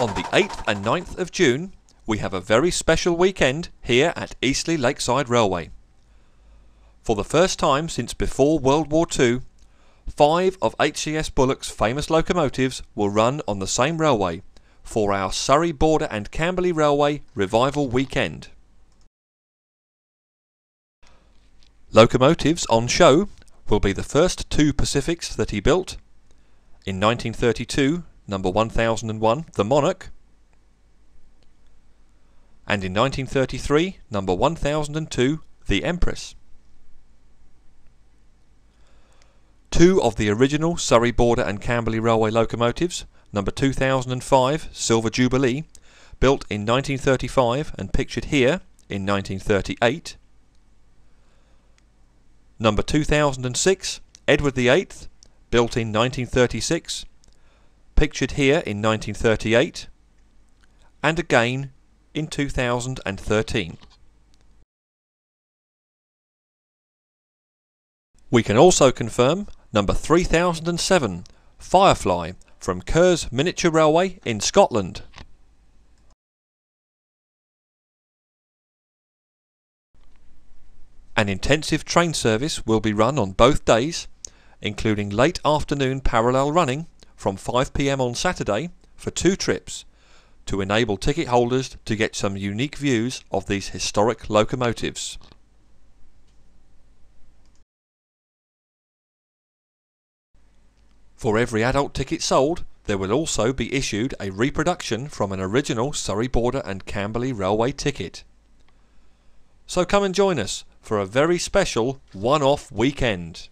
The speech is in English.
On the 8th and 9th of June, we have a very special weekend here at Eastleigh Lakeside Railway. For the first time since before World War II, 5 of HCS Bullocks' famous locomotives will run on the same railway for our Surrey Border and Camberley Railway Revival Weekend. Locomotives on show will be the first 2 Pacifics that he built. In 1932, number 1001, the Monarch, and in 1933, number 1002, the Empress. 2 of the original Surrey Border and Camberley Railway locomotives, number 2005, Silver Jubilee, built in 1935 and pictured here in 1938. Number 2006, Edward VIII, built in 1936, pictured here in 1938, and again in 2013. We can also confirm number 3007, Firefly, from Kerrs Miniature Railway in Scotland. An intensive train service will be run on both days, including late afternoon parallel running from 5 p.m. on Saturday for 2 trips, to enable ticket holders to get some unique views of these historic locomotives. For every adult ticket sold, there will also be issued a reproduction from an original Surrey Border and Camberley Railway ticket. So come and join us for a very special one-off weekend.